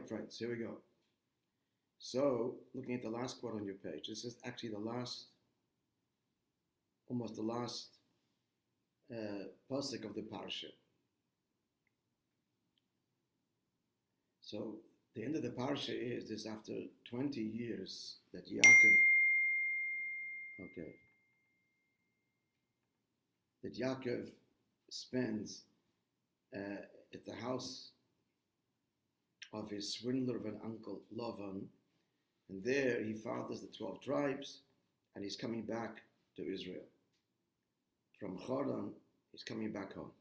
right, friends, here we go. So, looking at the last quote on your page, this is actually almost the last pasuk of the parsha. So, the end of the parsha is this: after 20 years that Yaakov spends at the house of his swindler of an uncle, Lavan, and there he fathers the 12 tribes, and he's coming back to Israel. From Choron, he's coming back home.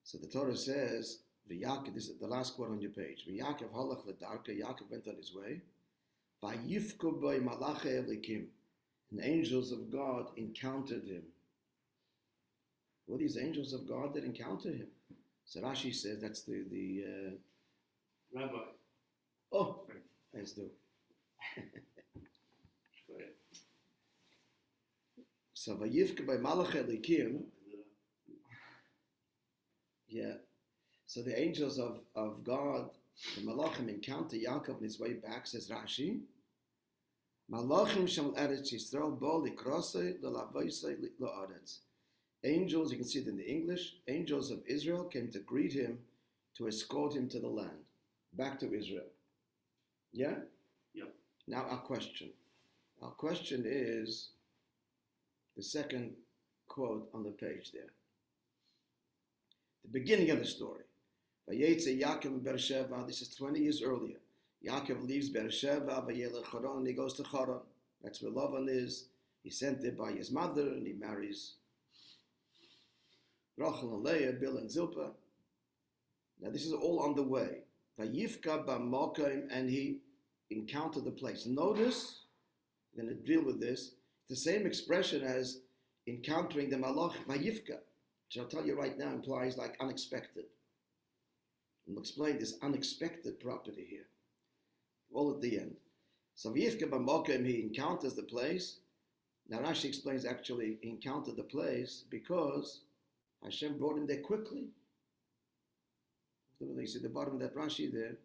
So the Torah says, V'Yaakov, this is the last quote on your page, V'Yaakov halach ledarka, Yaakov went on his way, V'yifku boi malachei elikim, and angels of God encountered him. What are these angels of God that encounter him? So Rashi says that's the Rabbi. Oh, let's do. So Vayivka by Malach Elikim. Yeah. So the angels of God, the Malachim, encounter Yaakov on his way back, says Rashi. Malachim shel Eretz Yisrael bo likrosei lelavoisei la'aretz. Angels, you can see it in the English, angels of Israel came to greet him, to escort him to the land, back to Israel. Yeah? Yep. Now our question. Our question is the second quote on the page there. The beginning of the story. Vayetze Yaakov Beersheva, this is 20 years earlier. Yaakov leaves Beersheva, Vayelech Choron, and he goes to Choron. That's where Lavan is. He's sent there by his mother, and he marries Rachel and Leah, Bill and Zilpah. Now this is all on the way. Vayifka b'makom, and he encountered the place. Notice, I'm going to deal with this, the same expression as encountering the malach, Vayifka, which I'll tell you right now implies like unexpected. And we'll explain this unexpected property here, all at the end. So Vayifka b'makom, he encounters the place. Now Rashi explains actually he encountered the place because Hashem brought him there quickly. You see the bottom of that Rashi there,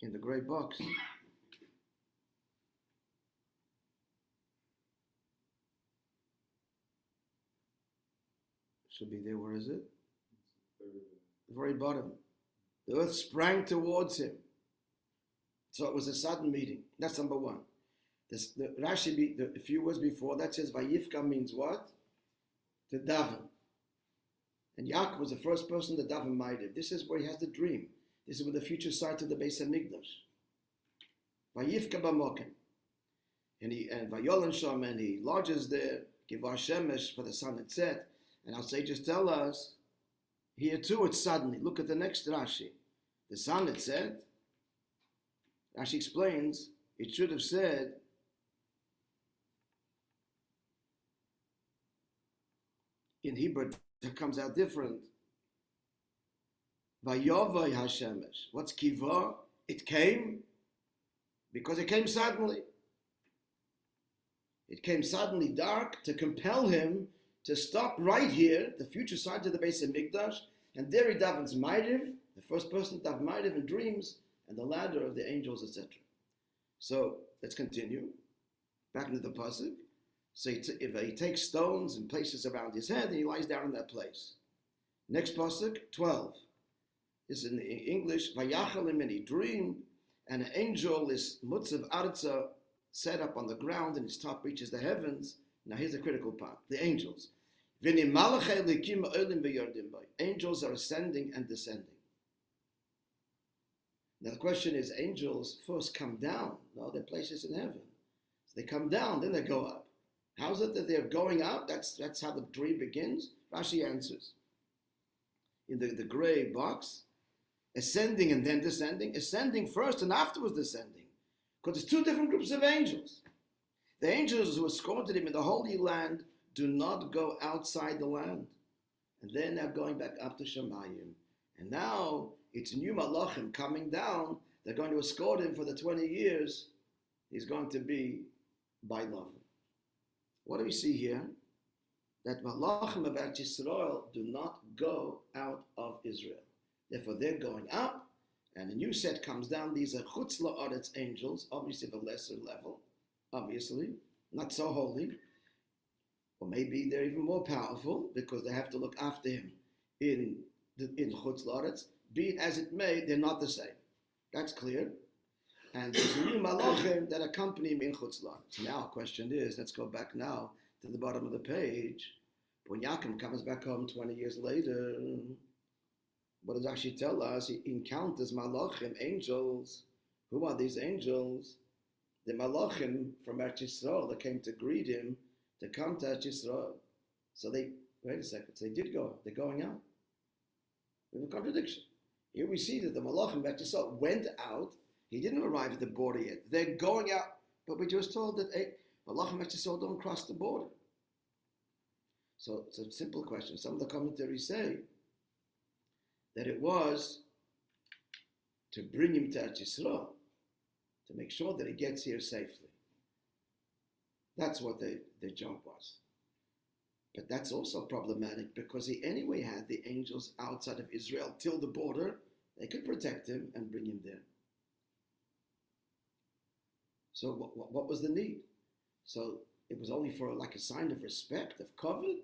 in the gray box. Should be there, where is it? The very bottom. The earth sprang towards him. So it was a sudden meeting. That's number one. The Rashi, a few words before, that says Vayifka means what? To daven. And Yaakov was the first person to daven Ma'ariv. This is where he has the dream. This is where the future site of the Beis Hamikdash. Vayifka b'makom. And Vayolan Sham, and he lodges there, Givar Shemesh, for the sun had set. And our sages tell us, here too it's suddenly. Look at the next Rashi. The sun had set. Rashi explains, it should have said, in Hebrew, it comes out different. Vayovay Hashemesh. What's kiva? It came because it came suddenly. It came suddenly dark to compel him to stop right here, the future side of the Beis Hamikdash, and there he davens Ma'ariv, the first person to daven Ma'ariv in dreams, and the ladder of the angels, etc. So let's continue. Back into the pasuk. So he takes stones and places around his head, and he lies down in that place. Next pasuk, 12. This is in English. Vayachalim, and he dreamed, and an angel is mutzav arza, set up on the ground, and his top reaches the heavens. Now here's the critical part. The angels. Angels are ascending and descending. Now the question is, angels first come down. No, they're places in heaven. So they come down, then they go up. How is it that they're going up? That's how the dream begins. Rashi answers. In the gray box, ascending and then descending. Ascending first and afterwards descending. Because there's two different groups of angels. The angels who escorted him in the Holy Land do not go outside the land. And they're now going back up to Shemayim. And now it's new Malachim coming down. They're going to escort him for the 20 years. He's going to be by love. What do we see here? That Malachim of Eretz Yisrael do not go out of Israel. Therefore, they're going up, And a new set comes down. These are chutz la'aretz angels, obviously of a lesser level, obviously, not so holy. Or maybe they're even more powerful because they have to look after him in chutz la'aretz. Be it as it may, they're not the same. That's clear. And there's new malachim that accompany him in chutz la'aretz. Now, the question is, let's go back now to the bottom of the page. When Yaakov comes back home 20 years later, what does Rashi tell us? He encounters malachim, angels. Who are these angels? The malachim from Eretz Yisrael that came to greet him, to come to Eretz Yisrael. So wait a second, they did go, they're going out. We have a contradiction. Here we see that the malachim Eretz Yisrael went out. He didn't arrive at the border yet. They're going out, but we just told that malachim Eretz Yisrael don't cross the border. So it's a simple question. Some of the commentaries say that it was to bring him to Eretz Yisrael, to make sure that he gets here safely. That's what their job was. But that's also problematic because he anyway had the angels outside of Israel till the border. They could protect him and bring him there. So what was the need? So it was only for like a sign of respect, of kavod.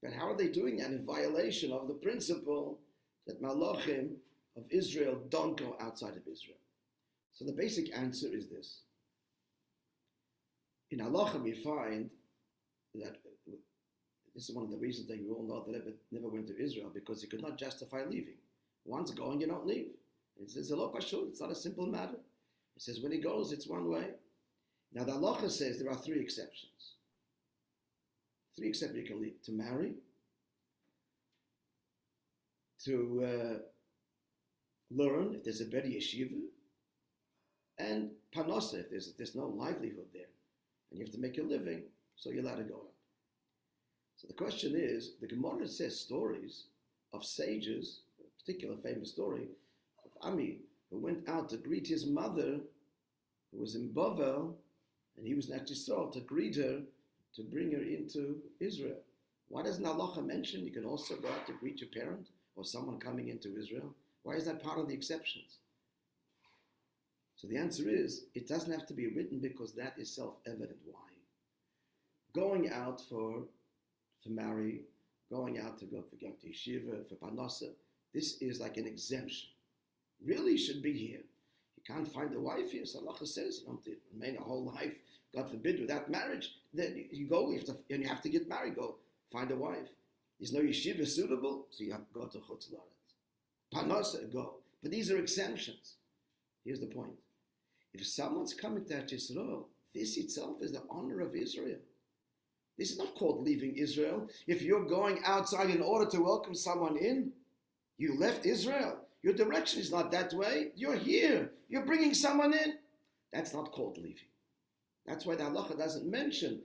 But how are they doing that in violation of the principle that malachim of Israel don't go outside of Israel? So the basic answer is this. In halacha we find that this is one of the reasons that you all know that Rabbi never went to Israel, because he could not justify leaving. Once going, you don't leave. It's a lo pashut. It's not a simple matter. It says when he goes, it's one way. Now the halacha says there are three exceptions. Three exceptions you can leave: to marry, to learn if there's a better yeshiva, and panosa if there's no livelihood there, and you have to make your living, so you're allowed to go out. So the question is, the Gemara says stories of sages, a particular famous story of Ami, who went out to greet his mother, who was in Bavel, and he was in Eretz Yisrael, to greet her, to bring her into Israel. Why doesn't Allah mention you can also go out to greet your parent or someone coming into Israel? Why is that part of the exceptions? So the answer is, it doesn't have to be written because that is self-evident. Why? Going out to marry, going out to go to yeshiva, for panasa, this is like an exemption. Really should be here. You can't find a wife here, so Allah says you don't remain a whole life, God forbid, without marriage. Then you go, you have to get married, go find a wife. There's no yeshiva suitable, so you have to go to chutz la'aretz. Panasa, go. But these are exemptions. Here's the point. If someone's coming to Eretz Yisrael, this itself is the honor of Israel. This is not called leaving Israel. If you're going outside in order to welcome someone in, you left Israel. Your direction is not that way. You're here. You're bringing someone in. That's not called leaving. That's why the halacha doesn't mention,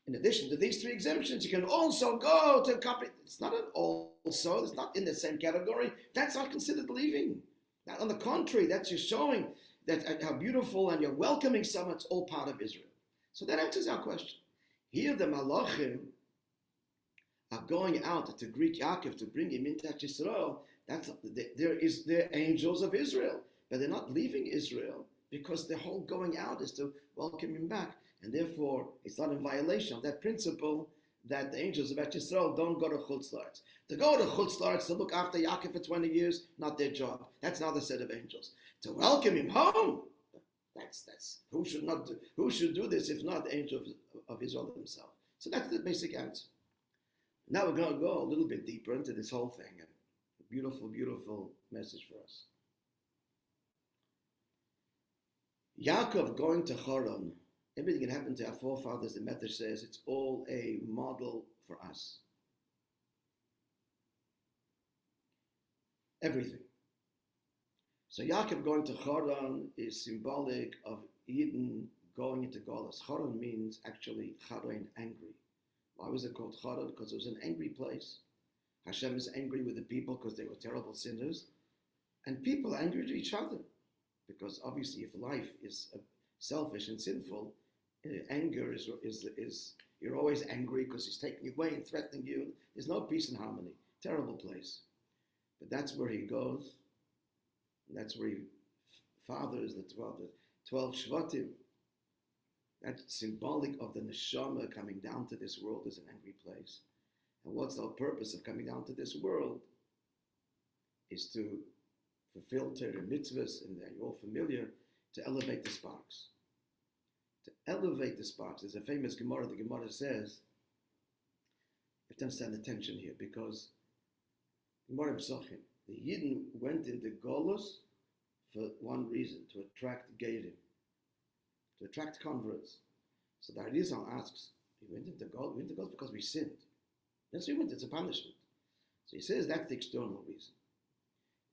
in addition to these three exemptions, you can also go to a company. It's not an also. It's not in the same category. That's not considered leaving. Now, on the contrary, that's just showing that how beautiful and you're welcoming someone. It's all part of Israel. So that answers our question. Here the malachim are going out to greet Yaakov, to bring him into Yisrael. They're angels of Israel, but they're not leaving Israel because the whole going out is to welcome him back. And therefore, it's not in violation of that principle that the angels of Yisrael don't go to chutz la'aretz. To go to chutz la'aretz, to look after Yaakov for 20 years, not their job. That's another set of angels. To welcome him home, that's who should do this if not the angel of Israel himself. So that's the basic answer. Now we're going to go a little bit deeper into this whole thing. A beautiful, beautiful message for us. Yaakov going to Haran, everything that happened to our forefathers, the Medrash says, it's all a model for us. Everything. So Yaakov going to Haran is symbolic of Eden going into Golus. Haran means actually Haran, angry. Why was it called Haran? Because it was an angry place. Hashem is angry with the people because they were terrible sinners. And people are angry at each other. Because obviously if life is selfish and sinful, anger is you're always angry because he's taking you away and threatening you. There's no peace and harmony. Terrible place. But that's where he goes. That's where he fathers the 12 Shvatim. That's symbolic of the neshama coming down to this world as an angry place. And what's the purpose of coming down to this world? Is to fulfill Torah mitzvahs, and you're all familiar, to elevate the sparks. To elevate the sparks. There's a famous Gemara. The Gemara says, you have to understand the tension here, because Gemara Psachim, the Yidden went into Golus for one reason, to attract Geirim, to attract converts. So the Arizal asks, we went into Golus because we sinned. That's what we went, it's a punishment. So he says that's the external reason.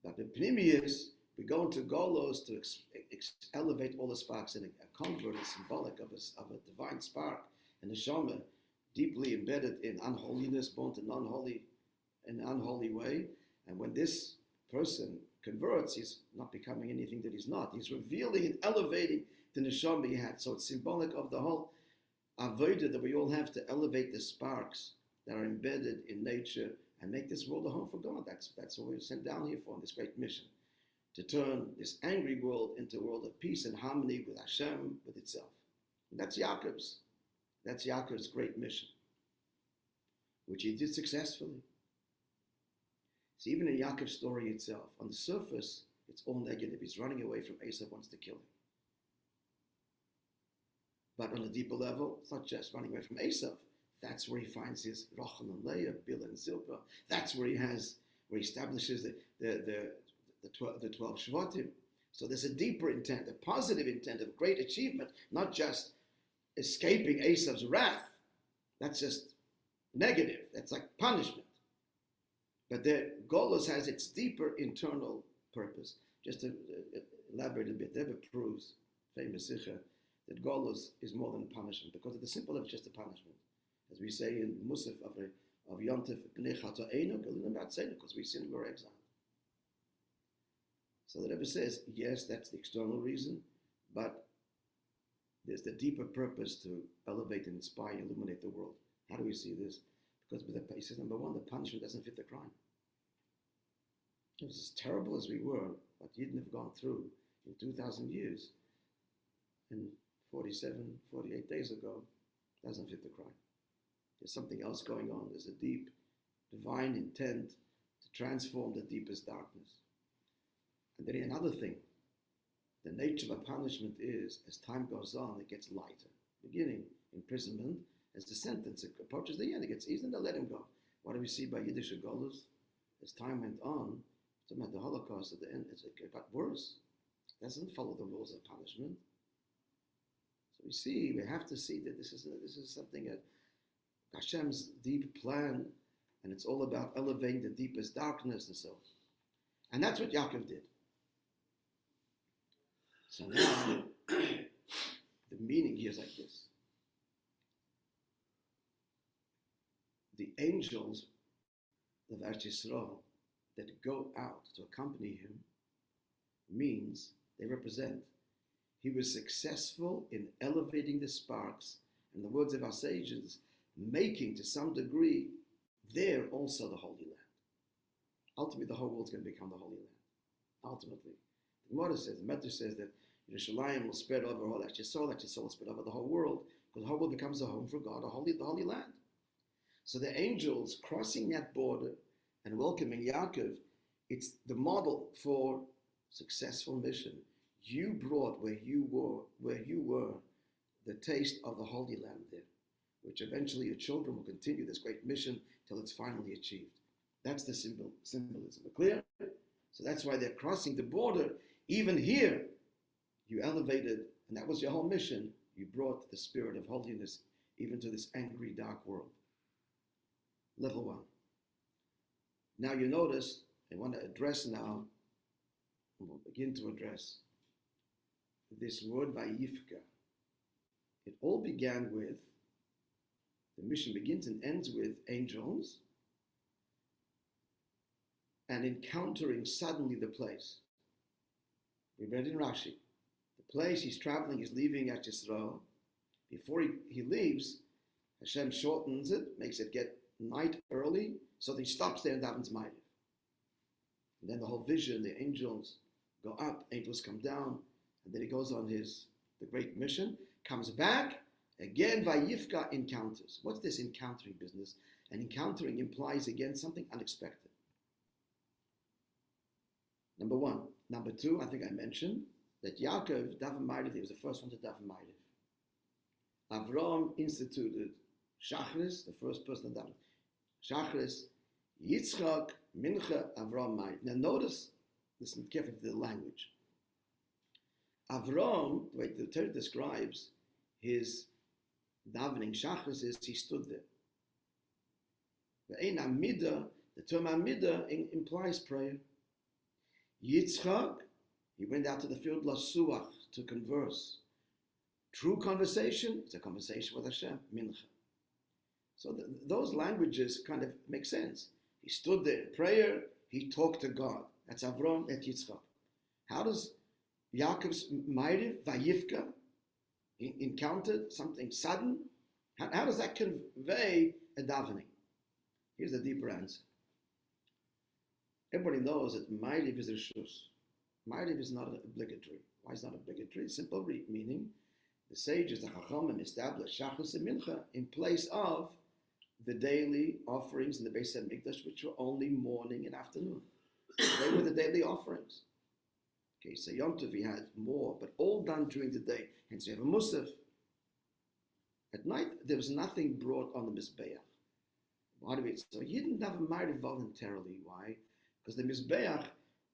But the Pnimius, we go into Golos to elevate all the sparks, and a convert is symbolic of a divine spark, and the Neshama deeply embedded in unholiness, born to in an unholy way. And when this person converts, he's not becoming anything that he's not. He's revealing and elevating the Neshama he had. So it's symbolic of the whole avodah that we all have to elevate the sparks that are embedded in nature and make this world a home for God. That's what we're sent down here for, in this great mission, to turn this angry world into a world of peace and harmony with Hashem, with itself. And that's Yaakov's great mission, which he did successfully. So even in Yaakov's story itself, on the surface, it's all negative. He's running away from Esau, wants to kill him. But on a deeper level, it's not just running away from Esau. That's where he finds his Rachel and Leah, Bilhah and Zilpah. That's where he establishes the 12 Shvatim. So there's a deeper intent, a positive intent of great achievement, not just escaping Esau's wrath. That's just negative. That's like punishment. But the Golos has its deeper internal purpose. Just to elaborate a bit, Rebbe proves, famous Sikha, that Golos is more than punishment, because at the simple level, it's just a punishment. As we say in Musaf of Yontif, because we sinned, we're exiled. So the Rebbe says, yes, that's the external reason, but there's the deeper purpose to elevate and inspire, illuminate the world. How do we see this? Because he says, number one, the punishment doesn't fit the crime. It was as terrible as we were, what Yidden have gone through in 2,000 years, and 48 days ago, doesn't fit the crime. There's something else going on. There's a deep, divine intent to transform the deepest darkness. And then another thing, the nature of a punishment is, as time goes on, it gets lighter. Beginning imprisonment, as the sentence approaches the end, it gets easier, and they let him go. What do we see by Yiddish Golus? As time went on, talking about the Holocaust at the end, it got worse. It doesn't follow the rules of punishment. So we have to see that this is something that Hashem's deep plan, and it's all about elevating the deepest darkness and so on. And that's what Yaakov did. So now, the meaning here is like this. The angels of Eretz Yisrael that go out to accompany him means, they represent, he was successful in elevating the sparks, in the words of our sages, making to some degree there also the Holy Land. Ultimately, the whole world's going to become the Holy Land. Ultimately. The Gemara says, the Medrash says that Yerushalayim will spread over all Eretz Yisrael will spread over the whole world, because the whole world becomes a home for God, the Holy Land. So the angels crossing that border and welcoming Yaakov, it's the model for successful mission. You brought where you were, the taste of the Holy Land there, which eventually your children will continue this great mission till it's finally achieved. That's the symbolism. Clear? So that's why they're crossing the border. Even here, you elevated, and that was your whole mission. You brought the spirit of holiness even to this angry, dark world. Level one. Now you notice, I want to address now, and we'll begin to address this word Vayifka. It all began with, the mission begins and ends with angels and encountering suddenly the place. We read in Rashi. The place he's traveling, he's leaving at Yisrael. Before he leaves, Hashem shortens it, makes it get night early, so that he stops there and davens Ma'ariv. And then the whole vision, the angels go up, angels come down, and then he goes on the great mission, comes back, again, Vayifka encounters. What's this encountering business? And encountering implies, again, something unexpected. Number one. Number two, I think I mentioned that Yaakov, Daven Ma'ariv, he was the first one to Daven Ma'ariv. Avram instituted Shachris, the first person to Daven Shachris, Yitzchak, Mincha, Avram Ma'ariv. Now notice, listen carefully to the language. Avram, the way the Torah describes his davening Shachris is he stood there. The term Amidah implies prayer. Yitzchak, he went out to the field Lasuach to converse. True conversation, it's a conversation with Hashem, Mincha. So those languages kind of make sense. He stood there in prayer, he talked to God. That's Avram, that's Yitzchak. How does Yaakov's Ma'ariv, Vayifka, he encountered something sudden? How does that convey a davening? Here's the deeper answer. Everybody knows that Ma'ariv is a reshus. Ma'ariv is not obligatory. Why is it not obligatory? Simple meaning, the sages, the Chachamim, established Shachris and Mincha in place of the daily offerings in the Beis HaMikdash, which were only morning and afternoon. They were the daily offerings. Okay, so Yom Tov we had more, but all done during the day. Hence we have a Musaf. At night, there was nothing brought on the Mizbeach. So he didn't have a Ma'ariv voluntarily. Why? Because the Mizbeach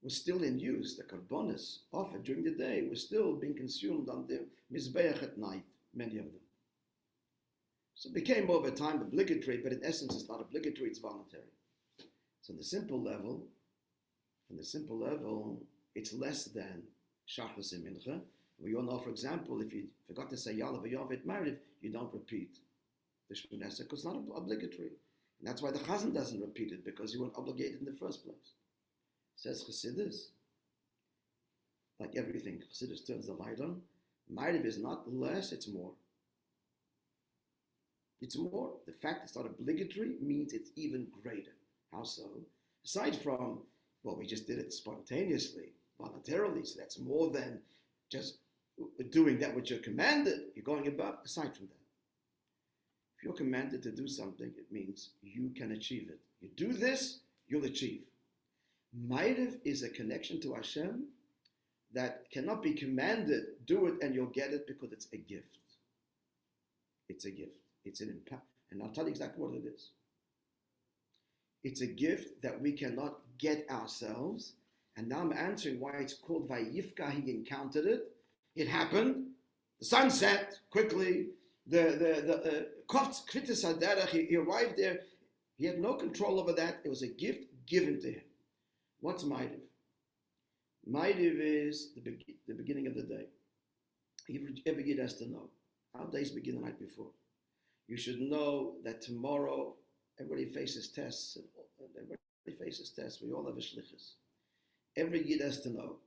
was still in use. The Karbonis offered during the day was still being consumed on the Mizbeach at night, many of them. So it became over time obligatory, but in essence it's not obligatory, it's voluntary. So on the simple level, it's less than Shachris and Mincha. We all know, for example, if you forgot to say Yalav Yovet Ma'ariv, you don't repeat the Shemona Esrei because it's not obligatory. And that's why the Chazan doesn't repeat it, because you weren't obligated in the first place. Says Chassidus, like everything Chassidus turns the light on, Ma'ariv is not less, it's more. It's more. The fact it's not obligatory means it's even greater. How so? Aside from, well, we just did it spontaneously, voluntarily, so that's more than just doing that which you're commanded. You're going above. Aside from that, if you're commanded to do something, it means you can achieve it. You do this, you'll achieve. Ma'ariv is a connection to Hashem that cannot be commanded, do it and you'll get it, because it's a gift. It's a gift. It's an impact. And I'll tell you exactly what it is. It's a gift that we cannot get ourselves. And now I'm answering why it's called Vayifka. He encountered it. It happened. The sun set quickly. He arrived there. He had no control over that. It was a gift given to him. What's Ma'ariv? Ma'ariv is the beginning of the day. Every Yid has to know. Our days begin the night before. You should know that tomorrow everybody faces tests. Everybody faces tests. We all have a shlichus. Every Yid has to know.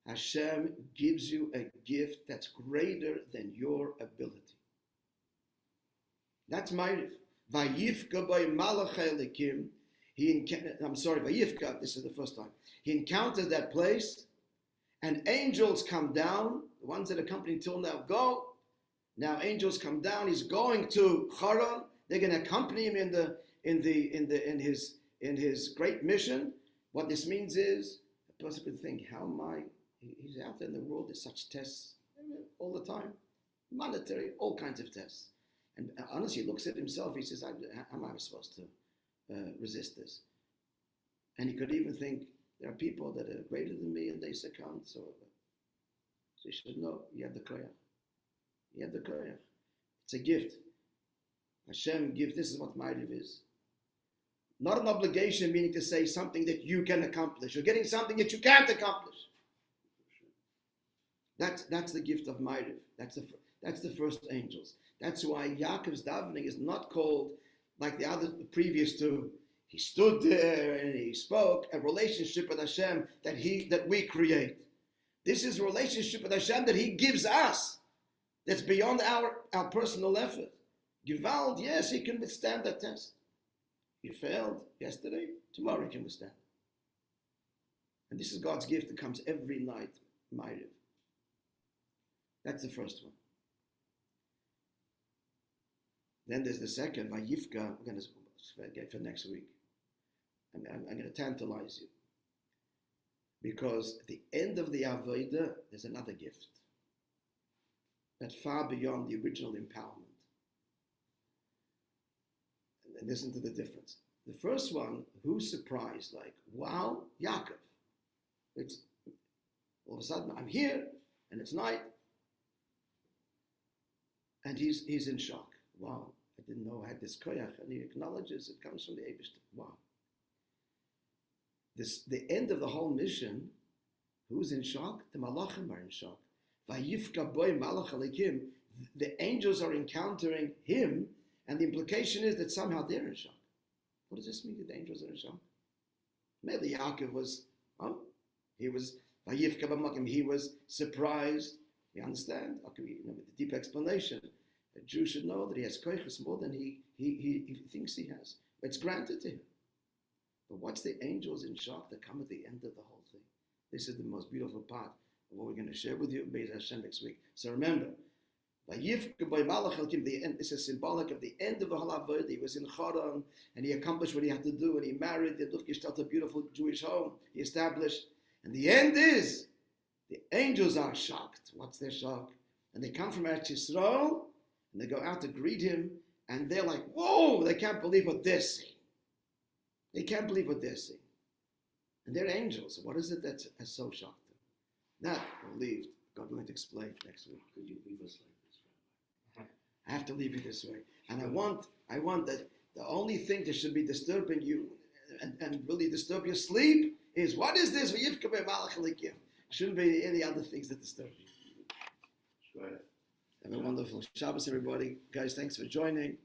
Hashem gives you a gift that's greater than your ability. That's Ma'ariv. Vayifka by Malachai Elikim. Vayifka, this is the first time. He encounters that place, and angels come down. The ones that accompany till now go. Now angels come down. He's going to Haran. They're going to accompany him in his great mission. What this means is a person would think, how am I? He's out there in the world. There's such tests all the time, monetary, all kinds of tests. And honestly, he looks at himself. He says, "How am I supposed to resist this?" And he could even think, there are people that are greater than me, and they succumb. So you should know, you have the koyach. You have the koyach. It's a gift. Hashem gives. This is what Ma'ariv is. Not an obligation, meaning to say something that you can accomplish. You're getting something that you can't accomplish. That's the gift of Ma'ariv. That's the first angels. That's why Yaakov's davening is not called like the previous two. He stood there and he spoke, a relationship with Hashem that we create. This is a relationship with Hashem that He gives us. That's beyond our personal effort. Gewalt, yes, he can withstand that test. You failed yesterday, tomorrow you can withstand. And this is God's gift that comes every night, Ma'ariv. That's the first one. Then there's the second, Vayifka. We're going to get for next week. I'm going to tantalize you. Because at the end of the Avodah, there's another gift. That's far beyond the original empowerment. And listen to the difference. The first one, who's surprised? Like, wow, Yaakov. It's all of a sudden, I'm here, and it's night. And he's in shock. Wow, I didn't know I had this koyach. And he acknowledges it comes from the Eibishter. Wow. The end of the whole mission, who's in shock? The malachim are in shock. Vayifka boy malach alikim. The angels are encountering him, and the implication is that somehow they're in shock. What does this mean that the angels are in shock? Maybe Yaakov was, he was Vayifka b'makim. He was surprised. We understand. Okay, with the deep explanation, a Jew should know that he has koiches more than he thinks he has. It's granted to him. But what's the angels in shock that come at the end of the whole thing? This is the most beautiful part of what we're going to share with you, Be'ez Hashem, next week. So remember, this is symbolic of the end of the whole Avodah. He was in Choron, and he accomplished what he had to do, and he married the a beautiful Jewish home. He established, and the end is the angels are shocked. What's their shock? And they come from Eretz Yisrael, and they go out to greet him, and they're like, whoa, they can't believe what they're seeing. They can't believe what they're seeing. And they're angels. What is it that has so shocked them? That we'll leave. God willing to explain next week. Could you leave us like this, Rabbi? I have to leave you this way. And I want that the only thing that should be disturbing you and really disturb your sleep is, what is this? Shouldn't be any other things that disturb you. Sure. Have a wonderful Shabbos, everybody. Guys, thanks for joining.